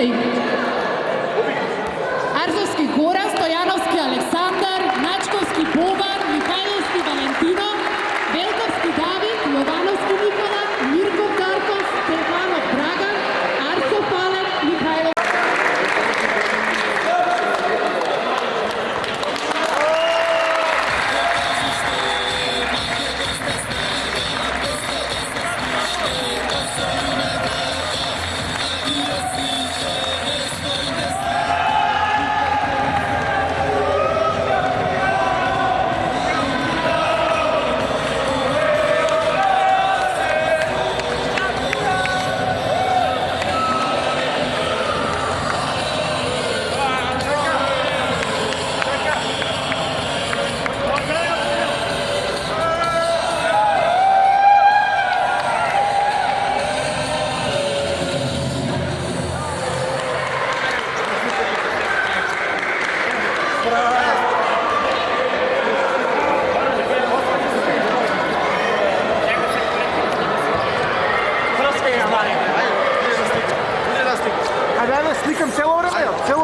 Matej, Arzovski Goran, Stojanovski Aleksandar, Načkovski Boban, Mihajlovski Valentino, Velkovski David, Jovanovski Nikola, Mirkov Darko, Stefanov Dragan, Arcov Palen, Mihajlov. A da slikam celo vreme, celo